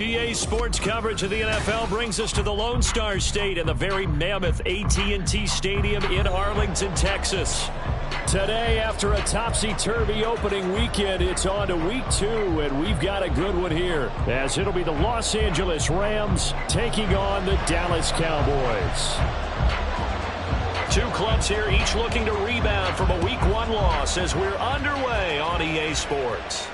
EA Sports coverage of the NFL brings us to the Lone Star State and the very mammoth AT&T Stadium in Arlington, Texas. Today, after a topsy-turvy opening weekend, it's on to week 2, and we've got a good one here, as it'll be the Los Angeles Rams taking on the Dallas Cowboys. Two clubs here, each looking to rebound from a week 1 loss as we're underway on EA Sports.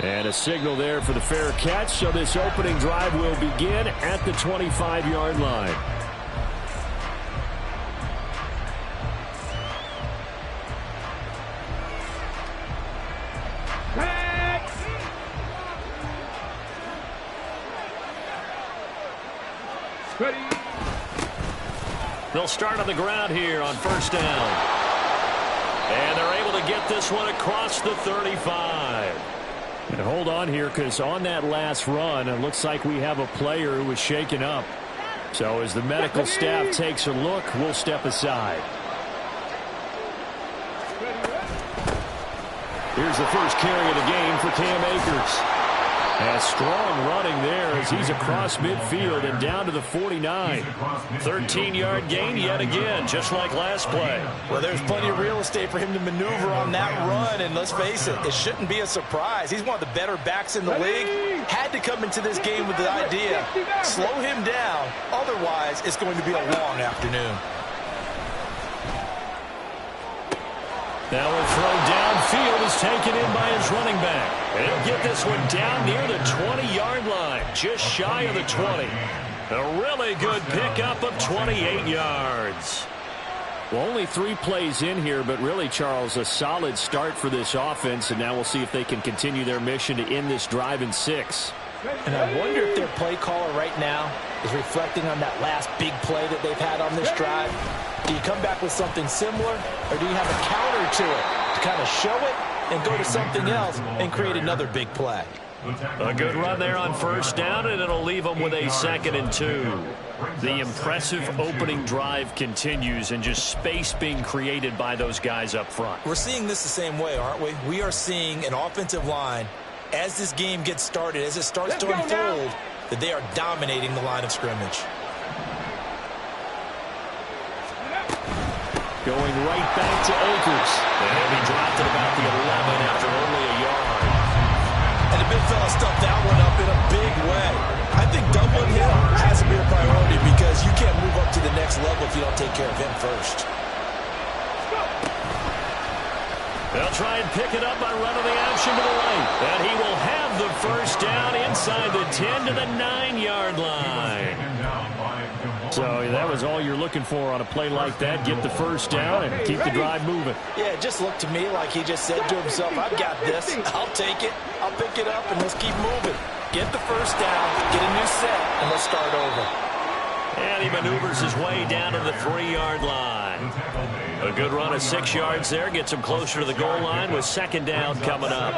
And a signal there for the fair catch, so this opening drive will begin at the 25-yard line. They'll start on the ground here on first down. And they're able to get this one across the 35. And hold on here, because on that last run, it looks like we have a player who was shaken up. So as the medical staff takes a look, we'll step aside. Here's the first carry of the game for Cam Akers. And strong running there as he's across midfield and down to the 49. 13-yard gain yet again, just like last play. Well, there's plenty of real estate for him to maneuver on that run, and let's face it, it shouldn't be a surprise. He's one of the better backs in the league. Had to come into this game with the idea, slow him down, otherwise it's going to be a long afternoon. Now a throw downfield is taken in by his running back. And he'll get this one down near the 20-yard line, just shy of the 20. A really good pickup of 28 yards. Well, only 3 plays in here, but really, Charles, a solid start for this offense. And now we'll see if they can continue their mission to end this drive in 6. And I wonder if their play caller right now is reflecting on that last big play that they've had on this drive. Do you come back with something similar, or do you have a counter to it to kind of show it and go to something else and create another big play? A good run there on first down, and it'll leave them with a 2nd and 2. The impressive opening drive continues, and just space being created by those guys up front. We're seeing this the same way, aren't we? We are seeing an offensive line, as this game gets started, as it starts to unfold, that they are dominating the line of scrimmage. Going right back to Akers. And he dropped it about the 11 after only a yard. And the big fella stuffed that one up in a big way. I think doubling him has to be a priority, because you can't move up to the next level if you don't take care of him first. They'll try and pick it up by running the action to the right. And he will have the first down inside the 10 to the 9-yard line. So that was all you're looking for on a play like that. Get the first down and keep the drive moving. Yeah, it just looked to me like he just said to himself, I've got this. I'll take it. I'll pick it up, and let's keep moving. Get the first down, get a new set, and let's start over. And he maneuvers his way down to the 3-yard line. A good run of 6 yards there. Gets him closer to the goal line with 2nd down coming up.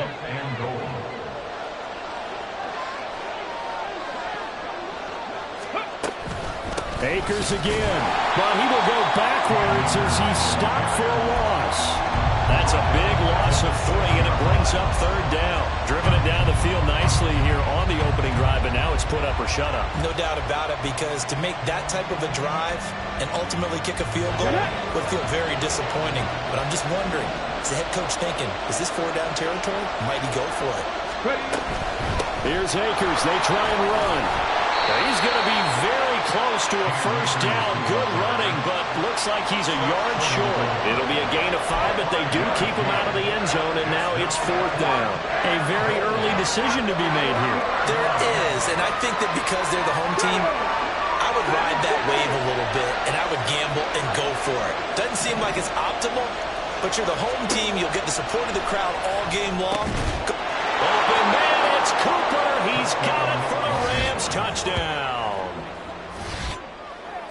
Akers again, but he will go backwards as he's stopped for a loss. That's a big loss of 3, and it brings up 3rd down. Driven it down the field nicely here on the opening drive, and now it's put up or shut up. No doubt about it, because to make that type of a drive and ultimately kick a field goal would feel very disappointing. But I'm just wondering, is the head coach thinking, is this 4-down territory? Might he go for it? Here's Akers. They try and run. He's going to be very close to a first down. Good running, but looks like he's a yard short. It'll be a gain of 5, but they do keep him out of the end zone, and now it's 4th down. A very early decision to be made here. There is, and I think that because they're the home team, I would ride that wave a little bit, and I would gamble and go for it. Doesn't seem like it's optimal, but you're the home team. You'll get the support of the crowd all game long. Open man, it's Cooper. He's got it for the Rams. Touchdown.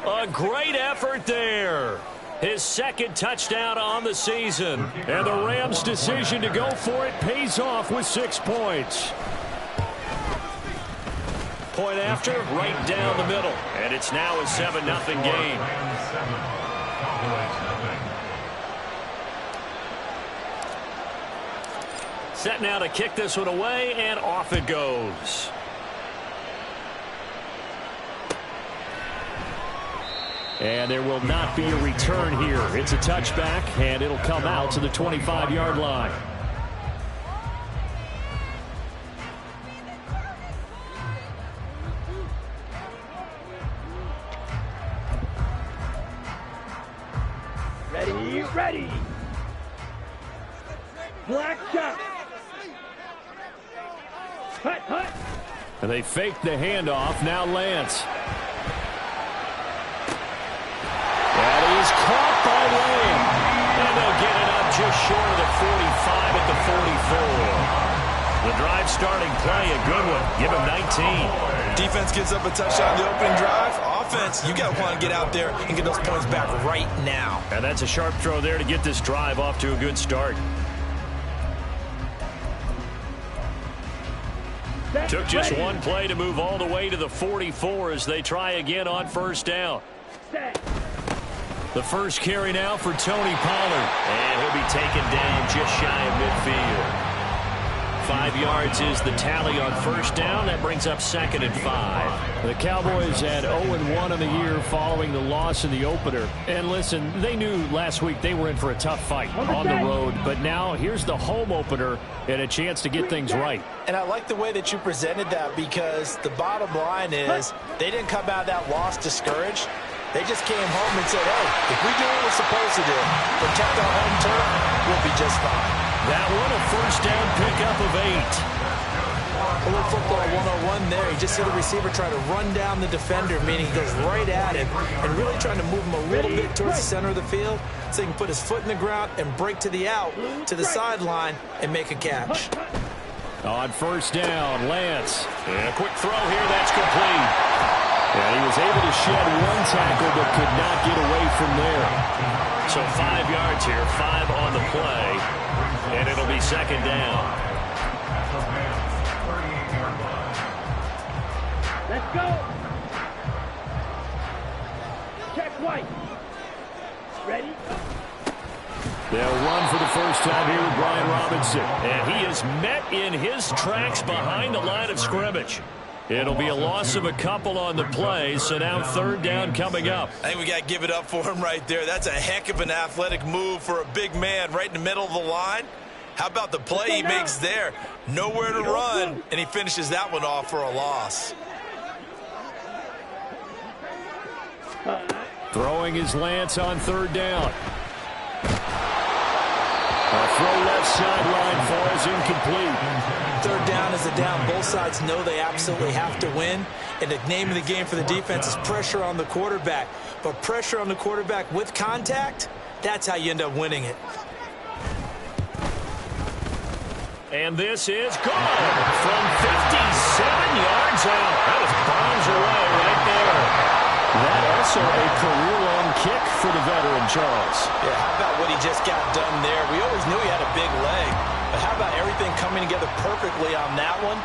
A great effort there. His 2nd touchdown on the season. And the Rams' decision to go for it pays off with 6 points. Point after, right down the middle. And it's now a 7-0 game. Set now to kick this one away, and off it goes. And there will not be a return here. It's a touchback, and it'll come out to the 25-yard line. Ready. Black shot. Hut. And they fake the handoff. Now Lance. And he's caught by Lamb. And they'll get it up just short of the 45 at the 44. The drive starting play, a good one. Give him 19. Defense gives up a touchdown on the opening drive. Offense, you got to want to get out there and get those points back right now. And that's a sharp throw there to get this drive off to a good start. Took just one play to move all the way to the 44 as they try again on first down. The first carry now for Tony Pollard. And he'll be taken down just shy of midfield. 5 yards is the tally on first down. That brings up 2nd and 5. The Cowboys had 0-1 on the year following the loss in the opener. And listen, they knew last week they were in for a tough fight on the road. But now here's the home opener and a chance to get things right. And I like the way that you presented that, because the bottom line is they didn't come out of that loss discouraged. They just came home and said, hey, if we do what we're supposed to do, protect our home turf, we'll be just fine. That one a first down pickup of 8. A little football 101 there. You just see the receiver trying to run down the defender, meaning he goes right at him and really trying to move him a little bit towards the center of the field so he can put his foot in the ground and break to the out, to the sideline, and make a catch. On first down, Lance. And a quick throw here, that's complete. And he was able to shed one tackle but could not get away from there. So 5 yards here, 5 on the play. And it'll be 2nd down. Let's go. Check White. Ready? They'll run for the first time here with Brian Robinson. And he is met in his tracks behind the line of scrimmage. It'll be a loss of a couple on the play, so now 3rd down coming up. I think we got to give it up for him right there. That's a heck of an athletic move for a big man right in the middle of the line. How about the play he makes there? Nowhere to run, and he finishes that one off for a loss. Throwing his Lance on 3rd down. A throw left sideline falls incomplete. 3rd down is a down. Both sides know they absolutely have to win. And the name of the game for the defense is pressure on the quarterback. But pressure on the quarterback with contact, that's how you end up winning it. And this is gone from 57 yards out. That is bombs away right there. That also a career-long kick for the veteran, Charles. Yeah, how about what he just got done there? We always knew he had a big leg. But how about everything coming together perfectly on that one?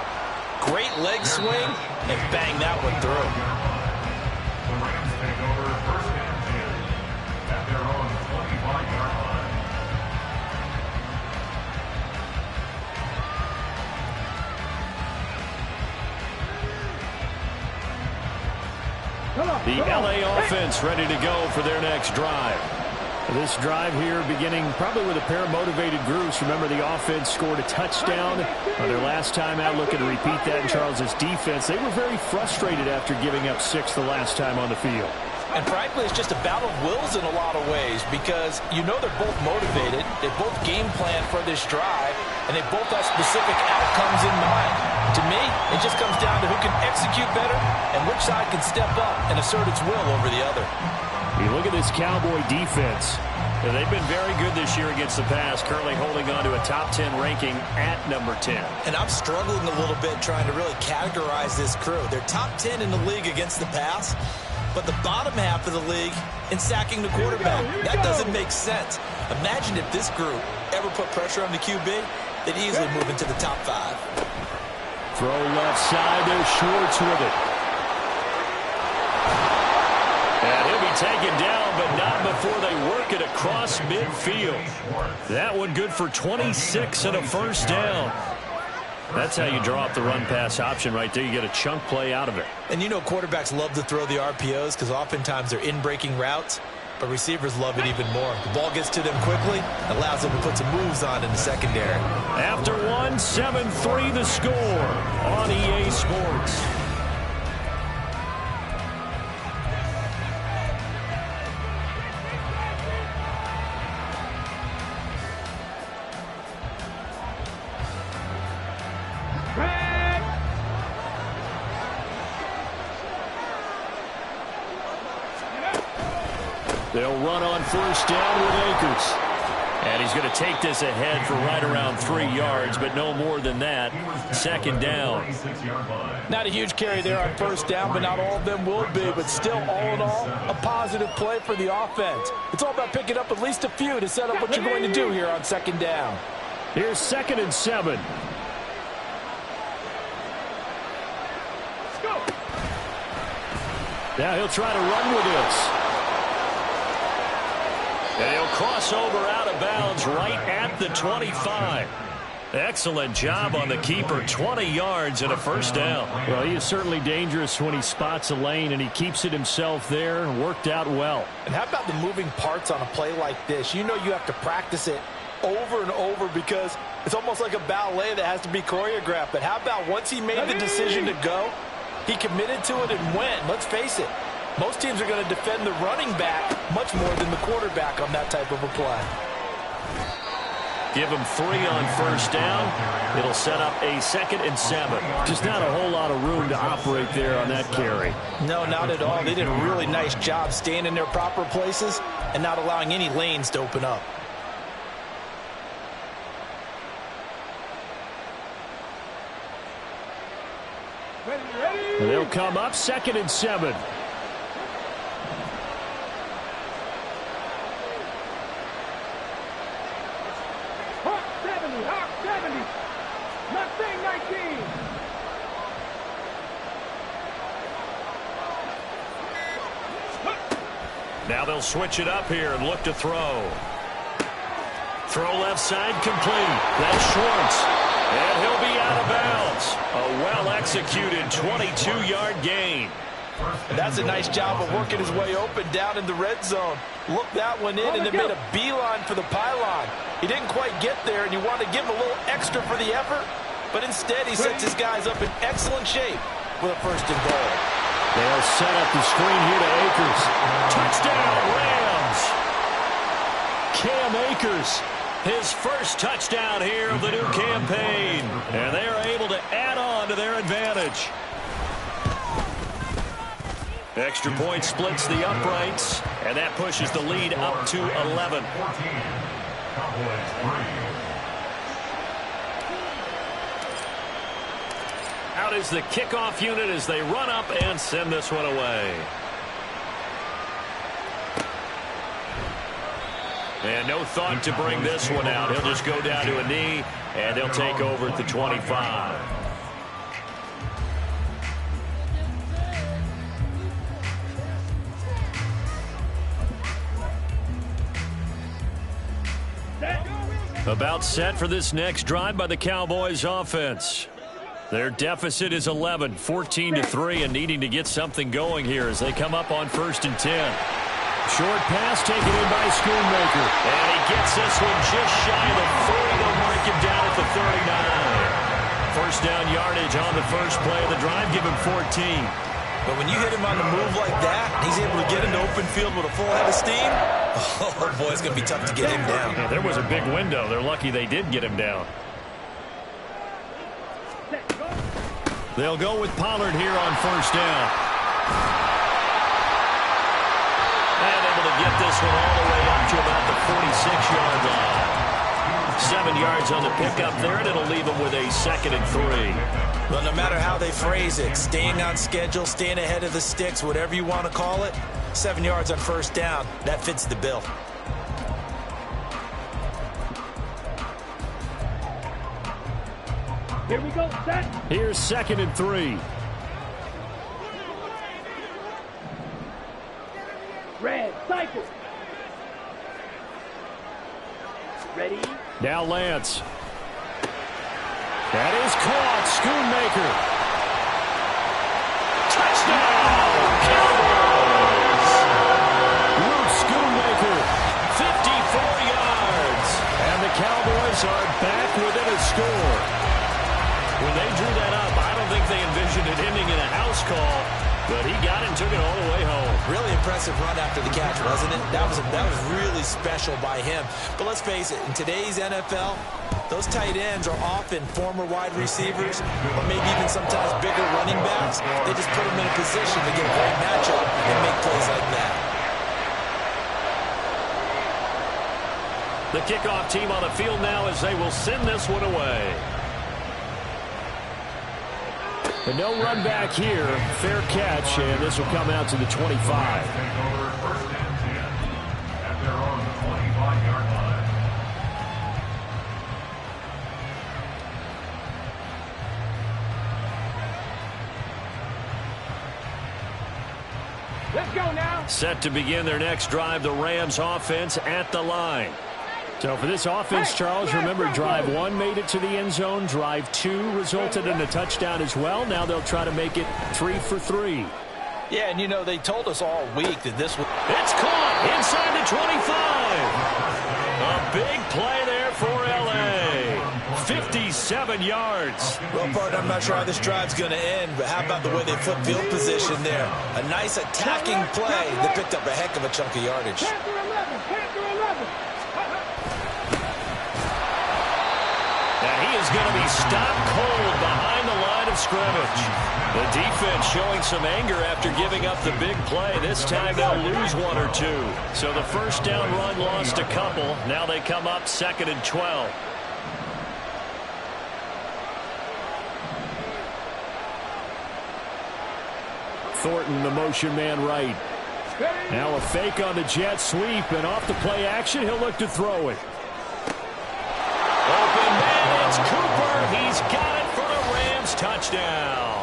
Great leg swing, and bang that one through. The LA offense ready to go for their next drive. This drive here beginning probably with a pair of motivated groups. Remember, the offense scored a touchdown on their last time out. Looking to repeat that in Charles's defense. They were very frustrated after giving up 6 the last time on the field. And frankly, it's just a battle of wills in a lot of ways, because you know they're both motivated. They both game plan for this drive, and they both have specific outcomes in mind. To me, it just comes down to who can execute better and which side can step up and assert its will over the other. You look at this Cowboy defense. They've been very good this year against the pass, currently holding on to a top 10 ranking at number 10. And I'm struggling a little bit trying to really categorize this crew. They're top 10 in the league against the pass, but the bottom half of the league in sacking the quarterback. That doesn't make sense. Imagine if this group ever put pressure on the QB, they'd easily move into the top 5. Throw left side, there's Schwartz with it. And he'll be taken down, but not before they work it across midfield. That one good for 26 and a first down. That's how you draw up the run-pass option right there. You get a chunk play out of it. And you know quarterbacks love to throw the RPOs because oftentimes they're in-breaking routes, but receivers love it even more. The ball gets to them quickly, allows them to put some moves on in the secondary. After one, 7-3 the score on EA Sports. They'll run on first down with Akers. And he's going to take this ahead for right around 3 yards, but no more than that. Second down. Not a huge carry there on first down, but not all of them will be. But still, all in all, a positive play for the offense. It's all about picking up at least a few to set up what you're going to do here on second down. Here's 2nd and 7. Now he'll try to run with this. And he'll cross over out of bounds right at the 25. Excellent job on the keeper. 20 yards and a first down. Well, he is certainly dangerous when he spots a lane, and he keeps it himself there and worked out well. And how about the moving parts on a play like this? You know you have to practice it over and over because it's almost like a ballet that has to be choreographed. But how about once he made the decision to go, he committed to it and went. Let's face it. Most teams are going to defend the running back much more than the quarterback on that type of a play. Give him 3 on first down. It'll set up a 2nd and 7. Just not a whole lot of room to operate there on that carry. No, not at all. They did a really nice job staying in their proper places and not allowing any lanes to open up. They'll come up 2nd and 7. Now they'll switch it up here and look to throw. Throw left side complete. That's Schwartz. And he'll be out of bounds. A well-executed 22-yard gain. And that's a nice job of working his way open down in the red zone. Looked that one in and then made a beeline for the pylon. He didn't quite get there, and you want to give him a little extra for the effort. But instead, he sets his guys up in excellent shape with a 1st and goal. They'll set up the screen here to Akers. Touchdown, Rams! Cam Akers, his first touchdown here of the new campaign. And they are able to add on to their advantage. Extra point splits the uprights, and that pushes the lead up to 11. Out is the kickoff unit as they run up and send this one away. And no thought to bring this one out. He'll just go down to a knee, and they'll take over at the 25. About set for this next drive by the Cowboys offense. Their deficit is 11, 14-3, and needing to get something going here as they come up on 1st and 10. Short pass taken in by Schoonmaker. And he gets this one just shy of the 40. They'll mark him down at the 39. First down yardage on the first play of the drive. Give him 14. But when you hit him on the move like that, he's able to get into open field with a full head of steam. Oh, boy, it's going to be tough to get him down. Yeah, there was a big window. They're lucky they did get him down. They'll go with Pollard here on first down. And able to get this one all the way up to about the 46-yard line. 7 yards on the pickup there, and it'll leave them with a 2nd and 3. Well, no matter how they phrase it, staying on schedule, staying ahead of the sticks, whatever you want to call it, 7 yards on first down, that fits the bill. Here we go, set. Here's 2nd and 3. Red, cycle. Ready? Now Lance. That is caught. Schoonmaker. Touchdown, Cowboys! Luke Schoonmaker, 54 yards. And the Cowboys are back within a score. When they drew that up, I don't think they envisioned it ending in a house call, but he got it and took it all the way home. Really impressive run after the catch, wasn't it? That was really special by him. But let's face it, in today's NFL, those tight ends are often former wide receivers or maybe even sometimes bigger running backs. They just put them in a position to get a great matchup and make plays like that. The kickoff team on the field now as they will send this one away. And no run back here. Fair catch, and this will come out to the 25. First and 10 at their own 25-yard line. Let's go now. Set to begin their next drive, the Rams offense at the line. So for this offense, Charles, remember drive 1 made it to the end zone. Drive 2 resulted in a touchdown as well. Now they'll try to make it 3 for 3. Yeah, and you know, they told us all week that this was... It's caught inside the 25. A big play there for L.A. 57 yards. Well, partner, I'm not sure how this drive's going to end, but how about the way they flip field position there? A nice attacking play that picked up a heck of a chunk of yardage. Panther 11, Panther 11. And he is going to be stopped cold behind the line of scrimmage. The defense showing some anger after giving up the big play. This time they'll lose 1 or 2. So the first down run lost a couple. Now they come up 2nd and 12. Thornton, the motion man right. Now a fake on the jet sweep, and off the play action, he'll look to throw it. Open man, it's Cooper. He's got it for the Rams touchdown.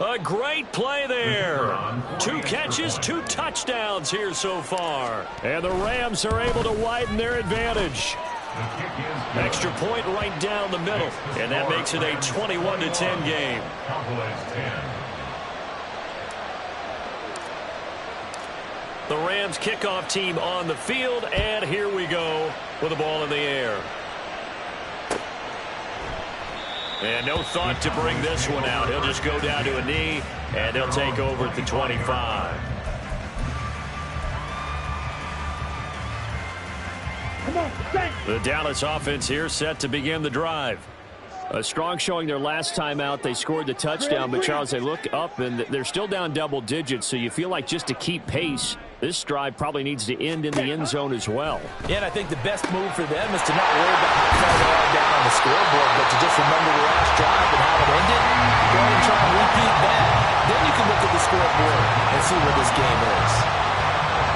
A great play there. 2 catches, 2 touchdowns here so far. And the Rams are able to widen their advantage. Extra point right down the middle. And that makes it a 21-10 game. The Rams kickoff team on the field, and here we go with the ball in the air. And no thought to bring this one out. He'll just go down to a knee, and they'll take over at the 25. Come on, Saints. The Dallas offense here set to begin the drive. A strong showing their last time out. They scored the touchdown, but Charles, they look up, and they're still down double digits, so you feel like just to keep pace, this drive probably needs to end in the end zone as well. Yeah, and I think the best move for them is to not worry about how far they are down on the scoreboard, but to just remember the last drive and how it ended. Go ahead and try and repeat that. Then you can look at the scoreboard and see where this game is.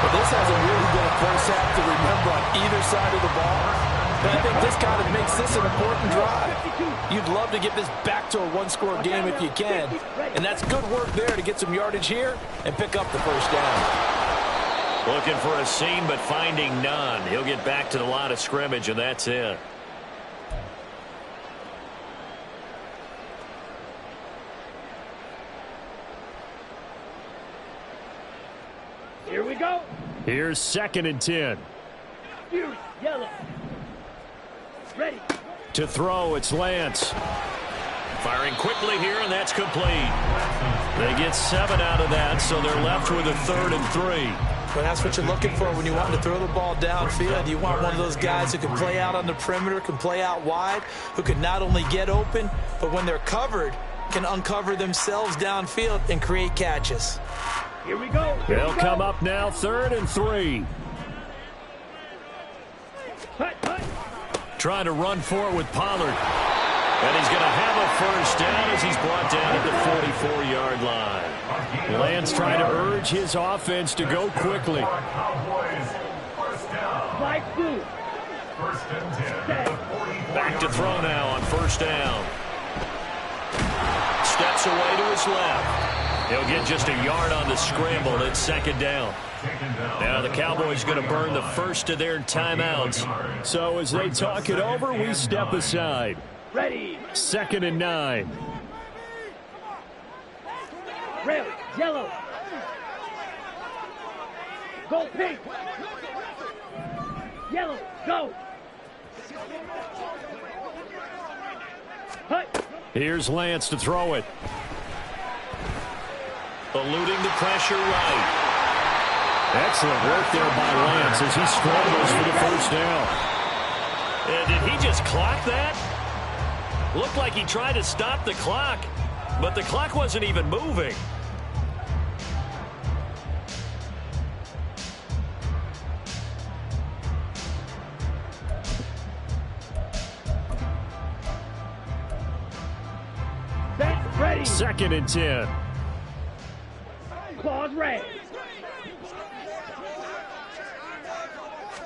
But this hasn't really been a close half to remember on either side of the ball. But I think this kind of makes this an important drive. You'd love to get this back to a one-score game if you can. And that's good work there to get some yardage here and pick up the first down. Looking for a seam, but finding none. He'll get back to the line of scrimmage, and that's it. Here we go. Here's 2nd and 10. Fury, yellow. Ready. To throw, it's Lance. Firing quickly here, and that's complete. They get 7 out of that, so they're left with a 3rd and 3. But that's what you're looking for when you want to throw the ball downfield. You want one of those guys who can play out on the perimeter, can play out wide, who can not only get open, but when they're covered, can uncover themselves downfield and create catches. Here we go. They'll come up now 3rd and 3. Hut, hut. Trying to run for it with Pollard. And he's going to have a first down as he's brought down at the 44-yard line. Lance trying to urge his offense to go quickly. Flag blue. Back to throw now on first down. Steps away to his left. He'll get just a yard on the scramble at 2nd down. Now the Cowboys going to burn the first of their timeouts. So as they talk it over, we step aside. Ready. 2nd and 9. Red, yellow. Go pink. Yellow, go. Hut. Here's Lance to throw it. Eluding the pressure right. Excellent work there by Lance as he scrambles for the first down. Did he just clock that? Looked like he tried to stop the clock, but the clock wasn't even moving. That's ready. 2nd and 10. Claws red.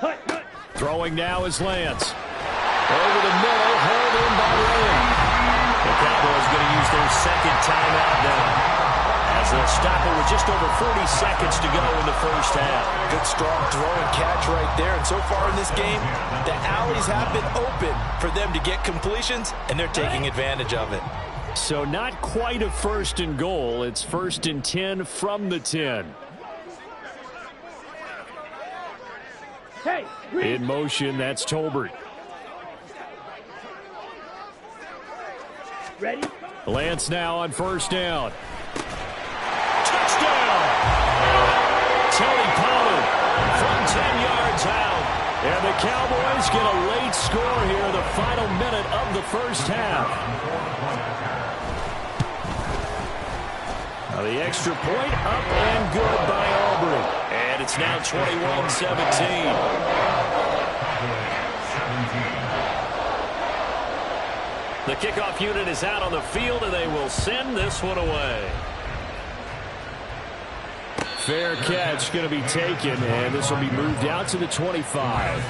Hut, hut. Throwing now is Lance. Over the middle, held in by Lamb. The Cowboys going to use their 2nd timeout now, as they'll stop it with just over 40 seconds to go in the first half. Good strong throw and catch right there. And so far in this game, the alleys have been open for them to get completions, and they're taking advantage of it. So not quite a 1st and goal. It's 1st and 10 from the 10. Hey, green. In motion, that's Tolbert. Ready. Lance now on 1st down. Touchdown! Tony Pollard from 10 yards out. And the Cowboys get a late score here in the final minute of the first half. Now the extra point up and good by Aubrey. And it's now 21-17. The kickoff unit is out on the field, and they will send this one away. Fair catch going to be taken, and this will be moved out to the 25.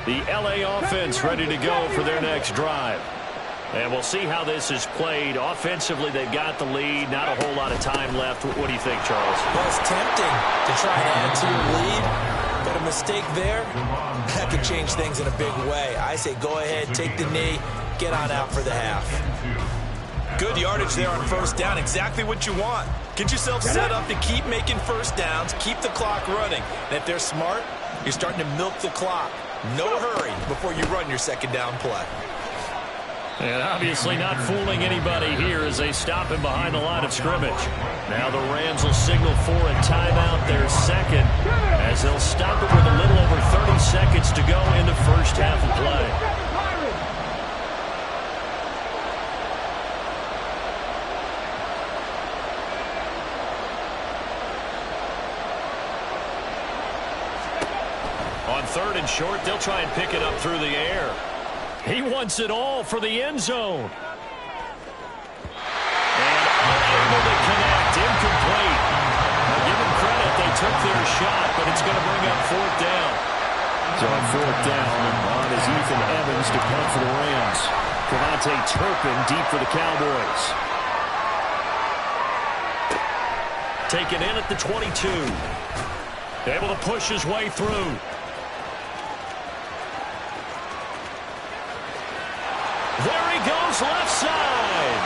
The LA offense ready to go for their next drive. And we'll see how this is played. Offensively, they've got the lead. Not a whole lot of time left. What do you think, Charles? Well, it's tempting to try and add to your lead, but a mistake there, that could change things in a big way. I say go ahead, take the knee, get on out for the half. Good yardage there on 1st down. Exactly what you want. Get yourself set up to keep making 1st downs, keep the clock running. And if they're smart, you're starting to milk the clock. No hurry before you run your 2nd down play. And obviously not fooling anybody here as they stop him behind the line of scrimmage. Now the Rams will signal for a timeout, their 2nd, as they'll stop it with a little over 30 seconds to go in the first half of play. On 3rd and short, they'll try and pick it up through the air. He wants it all for the end zone. And unable to connect, incomplete. Now give them credit, they took their shot, but it's going to bring up 4th down. So on 4th down, on is Ethan Evans to punt for the Rams. Cavante Turpin deep for the Cowboys. Taken in at the 22. Able to push his way through. There he goes, left side.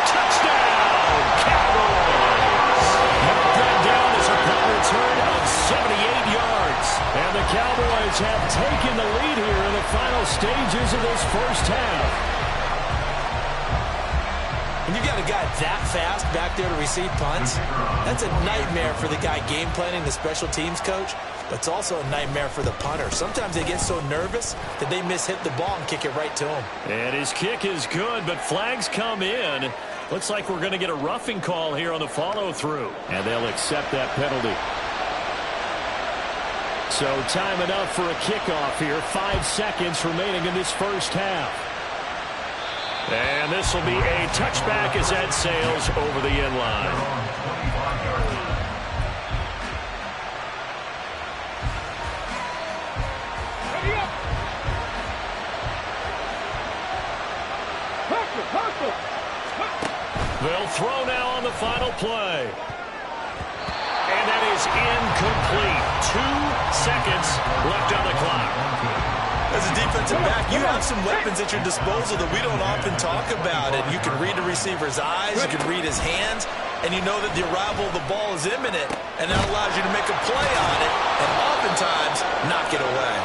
Touchdown, Cowboys. Mark that down as a punt return of 78 yards. And the Cowboys have taken the lead here in the final stages of this first half. When you got a guy that fast back there to receive punts, that's a nightmare for the guy game planning, the special teams coach. But it's also a nightmare for the punter. Sometimes they get so nervous that they mishit the ball and kick it right to him. And his kick is good, but flags come in. Looks like we're going to get a roughing call here on the follow-through. And they'll accept that penalty. So time enough for a kickoff here. 5 seconds remaining in this first half. And this will be a touchback as that sails over the end line. They'll throw now on the final play. And that is incomplete. 2 seconds left on the clock. As a defensive back, you have some weapons at your disposal that we don't often talk about. And you can read the receiver's eyes, you can read his hands, and you know that the arrival of the ball is imminent, and that allows you to make a play on it and oftentimes knock it away.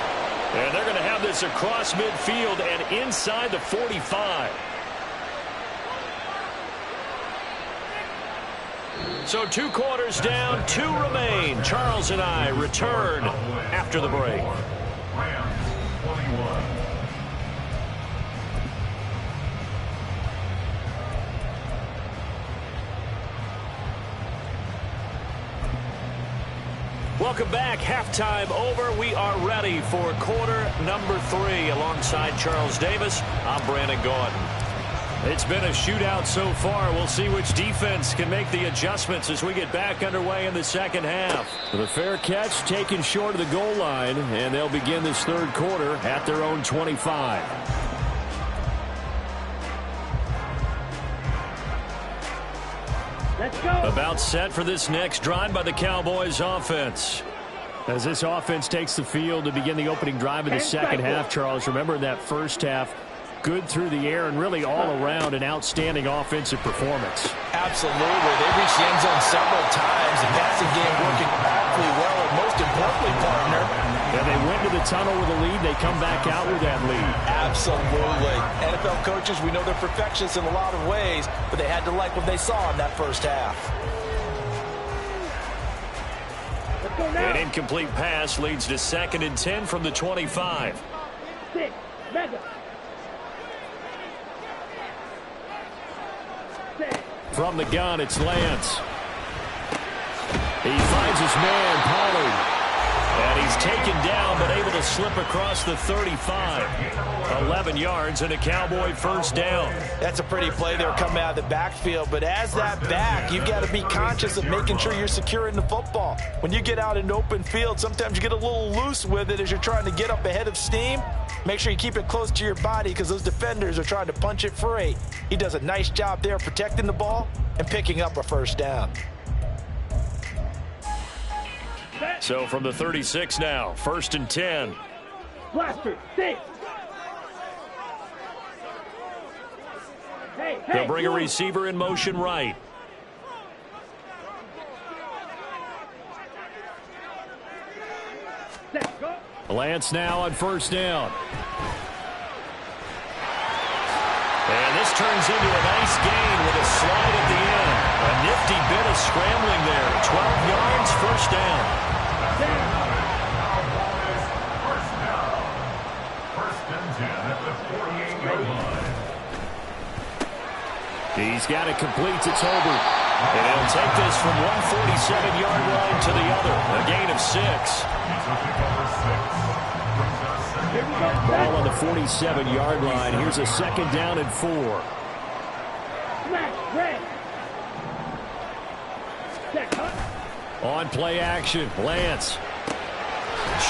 And they're going to have this across midfield and inside the 45. So 2 quarters down, 2 remain. Charles and I return after the break. Rams 21. Welcome back. Halftime over. We are ready for quarter number 3. Alongside Charles Davis, I'm Brandon Gaudin. It's been a shootout so far. We'll see which defense can make the adjustments as we get back underway in the second half. The fair catch taken short of the goal line, and they'll begin this third quarter at their own 25. Let's go. About set for this next drive by the Cowboys offense. As this offense takes the field to begin the opening drive of the second half, Charles, remember that first half, good through the air and really all around an outstanding offensive performance. Absolutely. They reached the end zone several times. The passing game working awfully well, and most importantly, partner, And they went to the tunnel with a lead. They come back out with that lead. absolutely. NFL coaches, we know they're perfectionists in a lot of ways, but they had to like what they saw in that first half. Let's go now. An incomplete pass leads to 2nd and 10 from the 25. 6. Mega. 6. From the gun, it's Lance. He finds his man, Pollard. And he's taken down, but able to slip across the 35. 11 yards and a Cowboy first down. That's a pretty play there coming out of the backfield, but as that back, you've got to be conscious of making sure you're securing the football. When you get out in open field, sometimes you get a little loose with it as you're trying to get up ahead of steam. Make sure you keep it close to your body because those defenders are trying to punch it free. He does a nice job there protecting the ball and picking up a first down. So from the 36 now, 1st and 10. Blaster. 6. Hey, They'll bring a receiver in motion right. Let's go. Lance now on first down. And this turns into a nice gain with a slide at the end. A nifty bit of scrambling there. 12 yards, first down. Cowboys first down. 1st and 10 at the 48-yard line. He's got it complete to Tolbert. And he'll take this from one 47-yard line to the other. A gain of 6. He took it over 6. Brings us second. Here we go. Ball on the 47-yard line. Here's a 2nd down and 4. Smash. Red. Set. Cut. On play action, Lance.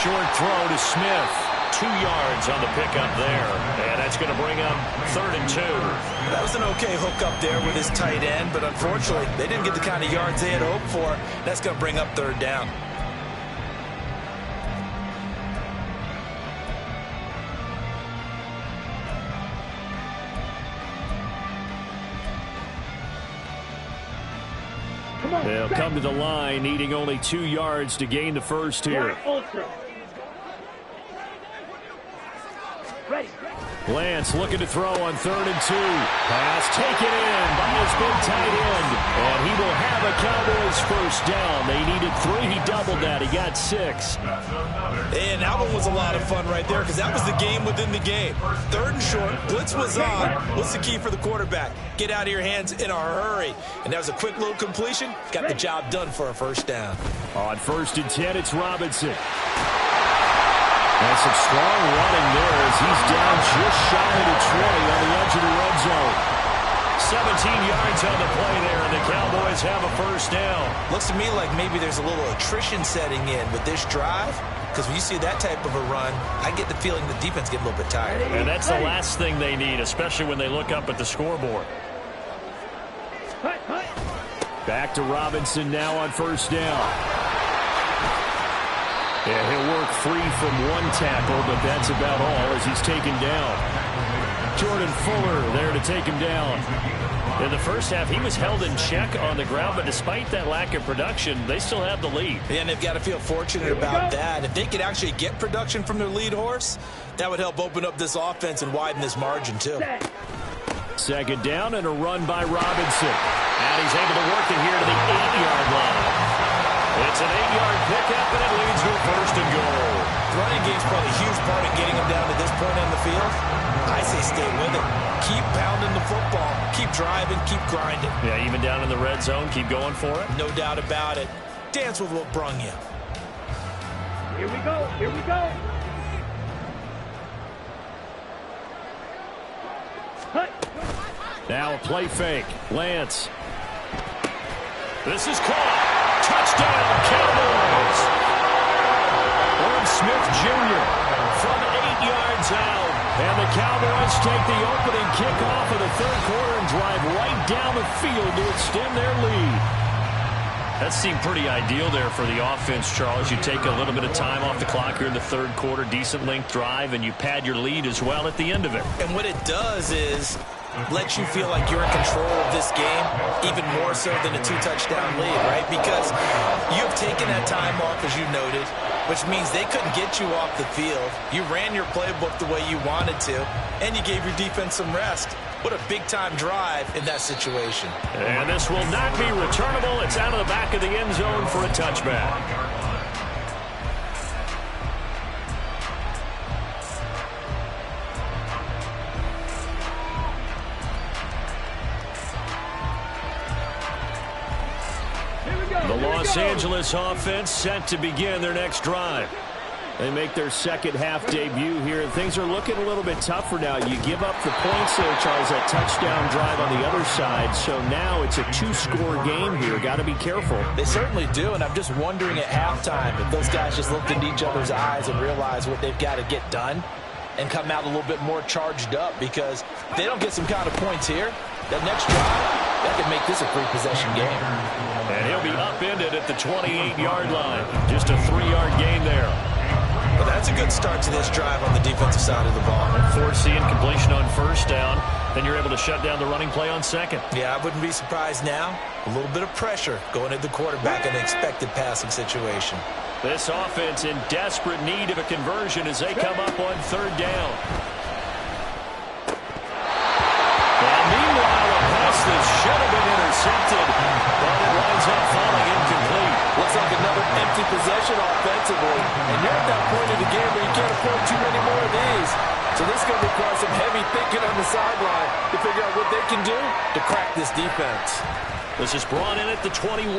Short throw to Smith. 2 yards on the pickup there. And that's going to bring up 3rd and 2. That was an okay hook up there with his tight end, but unfortunately, they didn't get the kind of yards they had hoped for. That's going to bring up 3rd down. Come on. They'll come to the line, needing only 2 yards to gain the first here. Ultra. Ready. Lance looking to throw on 3rd and 2. Pass taken in by his big tight end. And he will have a Cowboys first down. They needed 3. He doubled that. He got 6. That's another. And that one was a lot of fun right there because that was the game within the game. 3rd and short, blitz was on. What's the key for the quarterback? Get out of your hands in a hurry. And that was a quick little completion. Got the job done for a first down. On 1st and 10, it's Robinson. And some strong running there as he's down just shy of the 20 on the edge of the red zone. 17 yards on the play there, and the Cowboys have a first down. Looks to me like maybe there's a little attrition setting in with this drive. because when you see that type of a run, I get the feeling the defense get a little bit tired. And that's the last thing they need, especially when they look up at the scoreboard. Back to Robinson now on first down. Yeah, he'll work free from one tackle, but that's about all as he's taken down. Jordan Fuller there to take him down. In the first half, he was held in check on the ground, but despite that lack of production, they still have the lead. And they've got to feel fortunate about that. If they could actually get production from their lead horse, that would help open up this offense and widen this margin too. Second down and a run by Robinson. And he's able to work it here to the 8-yard line. It's an 8-yard pickup, and it leads to a first and goal. The running game's probably a huge part of getting him down to this point on the field. I say stay with it. Keep pounding the football. Keep driving. Keep grinding. Yeah, even down in the red zone, keep going for it. No doubt about it. Dance with what brung you. Here we go. Here we go. Now a play fake. Lance. This is caught. Touchdown, Cowboys. Orm Smith Jr. from 8 yards out. And the Cowboys take the opening kickoff of the third quarter and drive right down the field to extend their lead. That seemed pretty ideal there for the offense, Charles. You take a little bit of time off the clock here in the third quarter, decent length drive, and you pad your lead as well at the end of it. And what it does is lets you feel like you're in control of this game, even more so than a 2-touchdown lead, right? Because you've taken that time off, as you noted, which means they couldn't get you off the field. You ran your playbook the way you wanted to, and you gave your defense some rest. What a big-time drive in that situation. And this will not be returnable. It's out of the back of the end zone for a touchback. The Los Angeles offense set to begin their next drive. They make their second half debut here. Things are looking a little bit tougher now. You give up the points there, Charles, that touchdown drive on the other side. So now it's a 2-score game here. Got to be careful. They certainly do, and I'm just wondering at halftime if those guys just looked into each other's eyes and realized what they've got to get done and come out a little bit more charged up, because if they don't get some kind of points here, that next drive, that could make this a 3-possession game. And he'll be upended at the 28-yard line. Just a 3-yard gain there. Well, that's a good start to this drive on the defensive side of the ball. Forcing completion on first down. Then you're able to shut down the running play on second. Yeah, I wouldn't be surprised now. A little bit of pressure going at the quarterback in an expected passing situation. This offense in desperate need of a conversion as they come up on third down. And meanwhile, a pass that should have been intercepted, but it winds up falling incomplete. Looks like another empty possession offensively. And you're at that point in the game where you can't afford too many more of these. So this is going to require some heavy thinking on the sideline to figure out what they can do to crack this defense. This is brought in at the 21.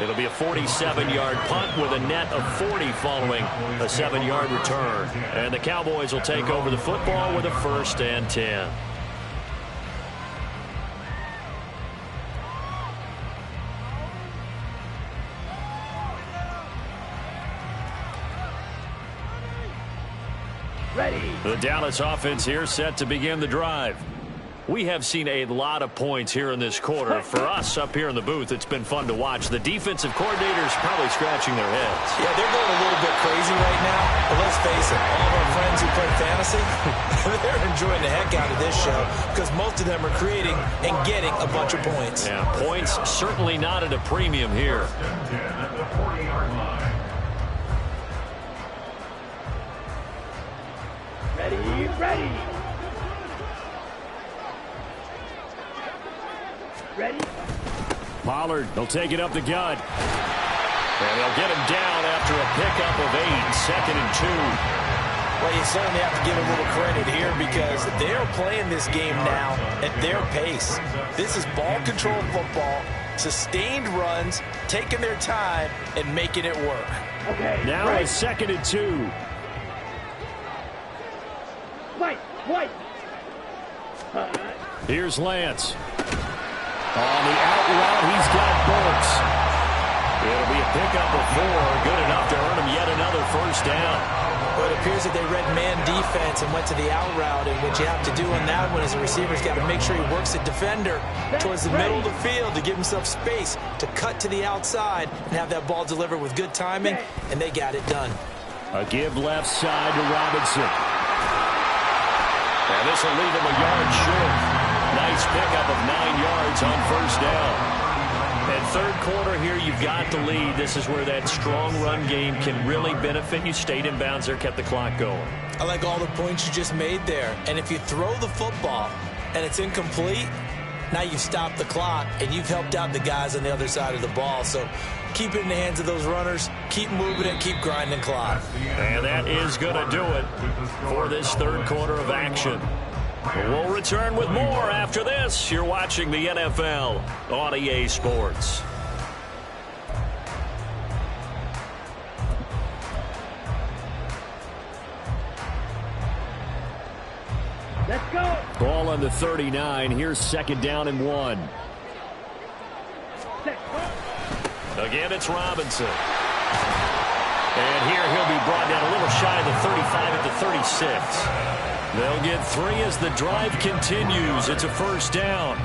It'll be a 47-yard punt with a net of 40 following a 7-yard return. And the Cowboys will take over the football with a 1st and 10. Ready. The Dallas offense here set to begin the drive. We have seen a lot of points here in this quarter. For us up here in the booth, it's been fun to watch. The defensive coordinators probably scratching their heads. Yeah, they're going a little bit crazy right now. But let's face it, all of our friends who play fantasy, they're enjoying the heck out of this show because most of them are creating and getting a bunch of points. Yeah, points certainly not at a premium here. Ready, ready. Ready. Pollard, they'll take it up the gut. And they'll get him down after a pickup of 8, 2nd and 2. Well, you certainly have to give a little credit here because they're playing this game now at their pace. This is ball control football, sustained runs, taking their time, and making it work. Okay. Now right. a 2nd and 2. White. Here's Lance. On the out route, he's got Burks. It'll be a pickup of 4, good enough to earn him yet another first down. Well, it appears that they read man defense and went to the out route, and what you have to do on that one is the receiver's got to make sure he works the defender towards the middle of the field to give himself space to cut to the outside and have that ball delivered with good timing, and they got it done. A give left side to Robinson. And this will leave him a yard short. Nice pickup of 9 yards on first down. And third quarter here, you've got the lead. This is where that strong run game can really benefit you. Stayed in bounds there, kept the clock going. I like all the points you just made there. And if you throw the football and it's incomplete, now you've stopped the clock and you've helped out the guys on the other side of the ball. So keep it in the hands of those runners. Keep moving it. Keep grinding clock. And that is going to do it for this third quarter of action. We'll return with more after this. You're watching the NFL on EA Sports. Let's go. Ball on the 39. Here's second down and 1. Again, it's Robinson. And here he'll be brought down a little shy of the 35 at the 36. They'll get 3 as the drive continues. It's a first down.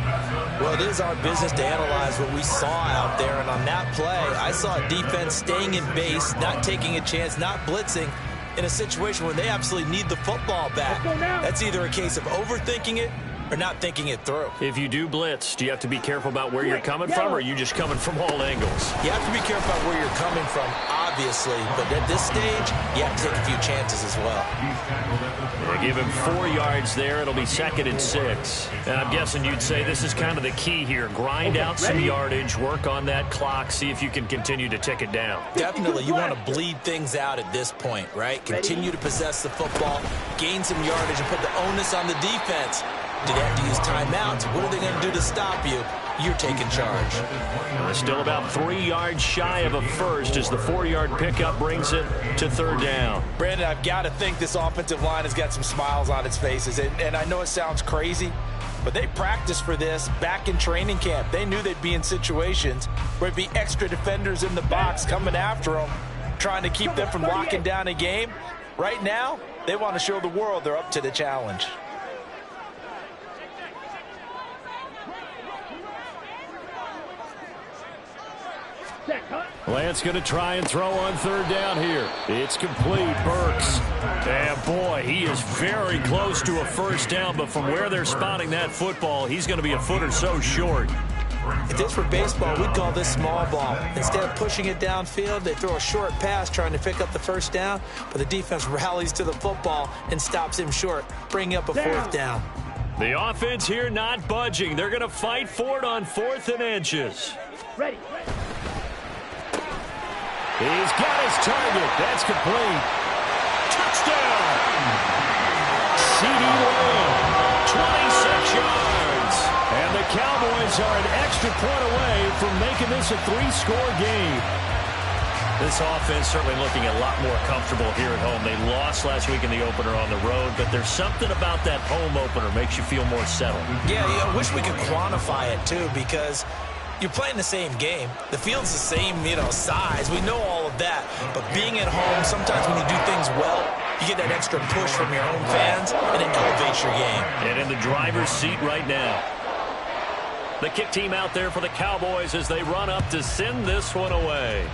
Well, it is our business to analyze what we saw out there. And on that play, I saw a defense staying in base, not taking a chance, not blitzing in a situation where they absolutely need the football back. That's either a case of overthinking it or not thinking it through. If you do blitz, do you have to be careful about where you're coming from, or are you just coming from all angles? You have to be careful about where you're coming from, obviously. But at this stage, you have to take a few chances as well. They give him 4 yards there. It'll be second and 6. And I'm guessing you'd say this is kind of the key here. Grind out some yardage, work on that clock, see if you can continue to tick it down. Definitely. You want to bleed things out at this point, right? Continue to possess the football, gain some yardage, and put the onus on the defense. Do they have to use timeouts? What are they going to do to stop you? You're taking charge. They're still about 3 yards shy of a first as the 4-yard pickup brings it to third down. Brandon, I've got to think this offensive line has got some smiles on its faces. And I know it sounds crazy, but they practiced for this back in training camp. They knew they'd be in situations where it'd be extra defenders in the box coming after them, trying to keep them from locking down a game. Right now, they want to show the world they're up to the challenge. Lance going to try and throw on third down here. It's complete. Burks. And boy, he is very close to a first down, but from where they're spotting that football, he's going to be a foot or so short. If this were baseball, we'd call this small ball. Instead of pushing it downfield, they throw a short pass trying to pick up the first down, but the defense rallies to the football and stops him short, bringing up a fourth down. The offense here not budging. They're going to fight for it on 4th and inches. Ready. He's got his target. That's complete. Touchdown! CeeDee Lamb, 26 yards. And the Cowboys are an extra point away from making this a 3-score game. This offense certainly looking a lot more comfortable here at home. They lost last week in the opener on the road, but there's something about that home opener makes you feel more settled. Yeah, I wish we could quantify it, too, because you're playing the same game. The field's the same, size. We know all of that. But being at home, sometimes when you do things well, you get that extra push from your home fans, and it elevates your game. And in the driver's seat right now. The kick team out there for the Cowboys as they run up to send this one away.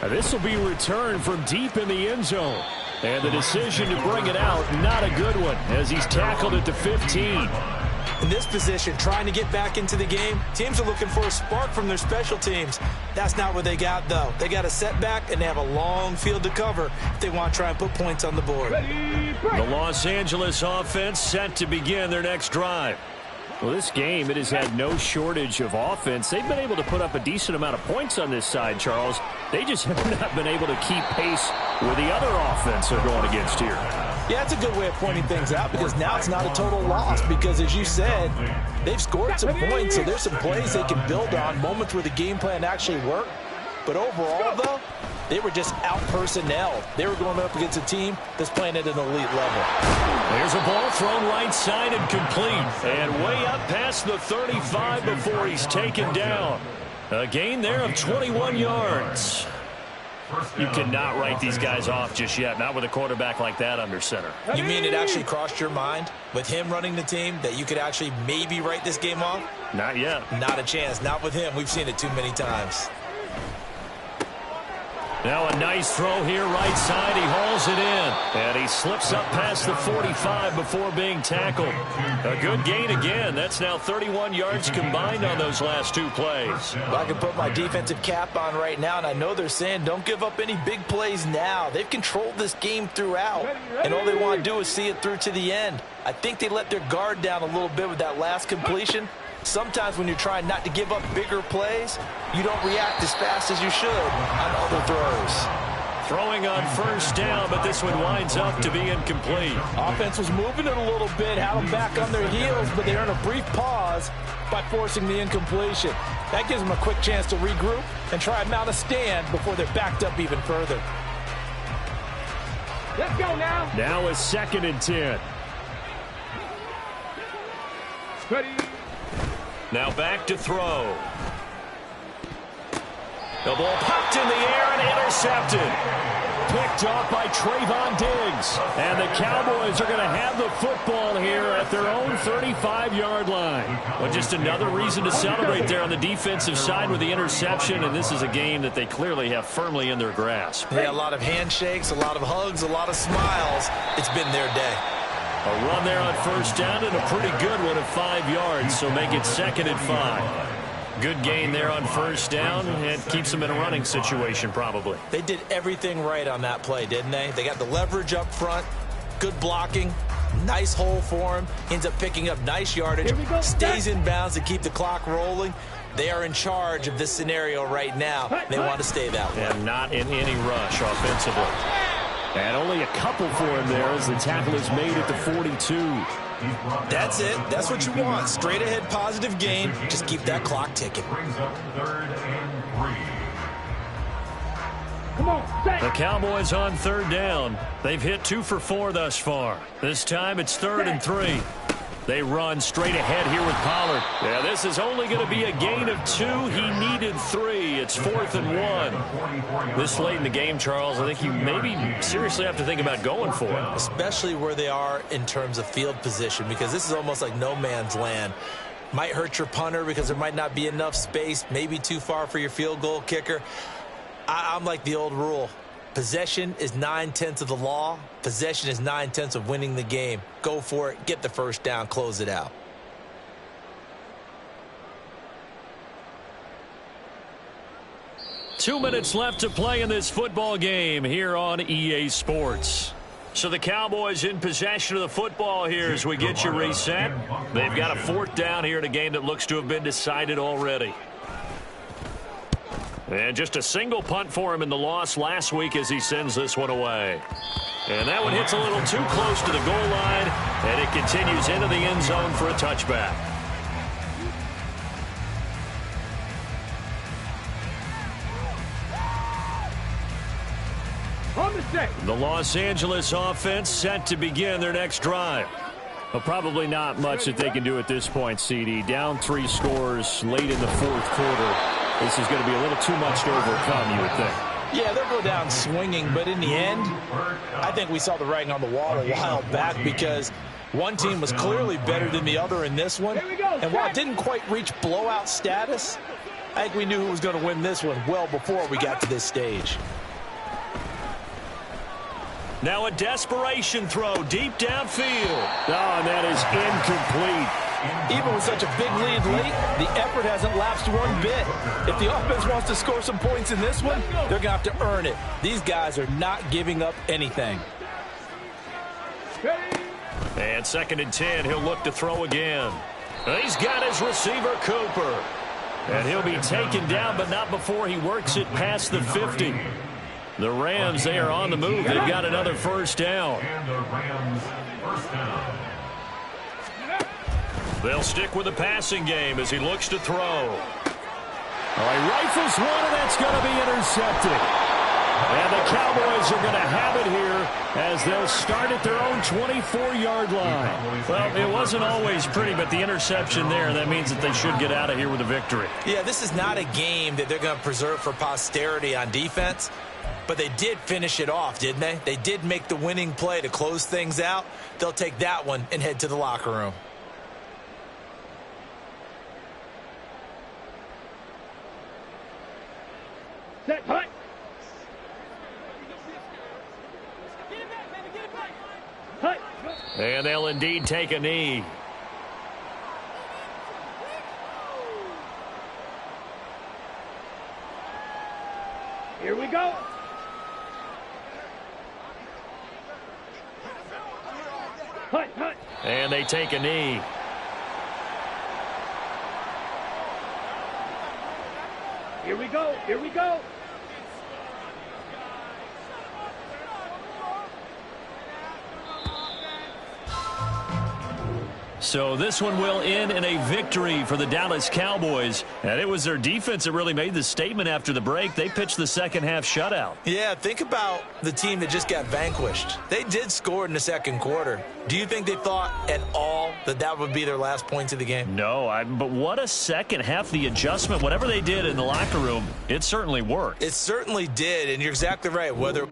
This will be returned from deep in the end zone. And the decision to bring it out, not a good one, as he's tackled at the 15. In this position, trying to get back into the game, teams are looking for a spark from their special teams. That's not what they got, though. They got a setback, and they have a long field to cover if they want to try and put points on the board. The Los Angeles offense set to begin their next drive. Well, this game, it has had no shortage of offense. They've been able to put up a decent amount of points on this side, Charles. They just have not been able to keep pace with the other offense they're going against here. Yeah, it's a good way of pointing things out because now it's not a total loss because, as you said, they've scored some points, so there's some plays they can build on, moments where the game plan actually worked. But overall, though, They were just out-personnel. They were going up against a team that's playing at an elite level. There's a ball thrown right side and complete. And way up past the 35 before he's taken down. A gain there of 21 yards. You cannot write these guys off just yet, not with a quarterback like that under center. You mean it actually crossed your mind with him running the team that you could actually maybe write this game off? Not yet. Not a chance. Not with him. We've seen it too many times. Now a nice throw here right side. He hauls it in. And he slips up past the 45 before being tackled. A good gain again. That's now 31 yards combined on those last two plays. Well, I can put my defensive cap on right now, and I know they're saying don't give up any big plays now. They've controlled this game throughout, and all they want to do is see it through to the end. I think they let their guard down a little bit with that last completion. Sometimes when you're trying not to give up bigger plays, you don't react as fast as you should on other throws. Throwing on first down, but this one winds up to be incomplete. Offense was moving it a little bit, had them back on their heels, but they earned a brief pause by forcing the incompletion. That gives them a quick chance to regroup and try and mount a stand before they're backed up even further. Let's go now. Now a 2nd and 10. Ready. Now back to throw. The ball popped in the air and intercepted. Picked off by Trayvon Diggs. And the Cowboys are going to have the football here at their own 35-yard line. Well, just another reason to celebrate there on the defensive side with the interception. And this is a game that they clearly have firmly in their grasp. Yeah, a lot of handshakes, a lot of hugs, a lot of smiles. It's been their day. A run there on first down and a pretty good one of 5 yards, so make it 2nd and 5. Good gain there on first down, and keeps them in a running situation probably. They did everything right on that play, didn't they? They got the leverage up front, good blocking, nice hole for him, ends up picking up nice yardage, stays in bounds to keep the clock rolling. They are in charge of this scenario right now. They want to stay that way. And not in any rush offensively. And only a couple for him there as the tackle is made at the 42. That's it. That's what you want. Straight ahead positive gain. Just keep that clock ticking. Brings up 3rd and 3. Come on, set. The Cowboys on 3rd down. They've hit 2 for 4 thus far. This time it's 3rd and 3. They run straight ahead here with Pollard. Yeah, this is only going to be a gain of 2. He needed 3. It's 4th and 1. This late in the game, Charles, I think you maybe seriously have to think about going for it. Especially where they are in terms of field position, because this is almost like no man's land. Might hurt your punter because there might not be enough space, maybe too far for your field goal kicker. I'm like the old rule. Possession is 9/10 of the law. Possession is 9/10 of winning the game. Go for it. Get the first down. Close it out. Two minutes left to play in this football game here on EA Sports. So the Cowboys in possession of the football here as we get you reset. They've got a 4th down here in a game that looks to have been decided already. And just a single punt for him in the loss last week as he sends this one away. And that one hits a little too close to the goal line, and it continues into the end zone for a touchback. On the set. The Los Angeles offense set to begin their next drive. Well, probably not much that they can do at this point, CD. Down 3 scores late in the 4th quarter. This is going to be a little too much to overcome, you would think. Yeah, they'll go down swinging, but in the end, I think we saw the writing on the wall a while back because one team was clearly better than the other in this one. And while it didn't quite reach blowout status, I think we knew who was going to win this one well before we got to this stage. Now a desperation throw deep downfield. Oh, and that is incomplete. Even with such a big lead late, the effort hasn't lapsed one bit. If the offense wants to score some points in this one, they're going to have to earn it. These guys are not giving up anything. And 2nd and 10, he'll look to throw again. He's got his receiver, Cooper. And he'll be taken down, but not before he works it past the 50. The Rams, they are on the move. They've got another first down. And the Rams first down. They'll stick with the passing game as he looks to throw. All right, rifles one, and that's going to be intercepted. And the Cowboys are going to have it here as they'll start at their own 24-yard line. Well, it wasn't always pretty, but the interception there, that means that they should get out of here with a victory. Yeah, this is not a game that they're going to preserve for posterity on defense, but they did finish it off, didn't they? They did make the winning play to close things out. They'll take that one and head to the locker room. Set, hut. Hut. And they'll indeed take a knee. Here we go. Hut, hut. And they take a knee. Here we go. Here we go. So this one will end in a victory for the Dallas Cowboys. And it was their defense that really made the statement after the break. They pitched the second half shutout. Yeah, think about the team that just got vanquished. They did score in the second quarter. Do you think they thought at all that that would be their last points of the game? No, but what a second half. The adjustment, whatever they did in the locker room, it certainly worked. It certainly did, and you're exactly right. Whether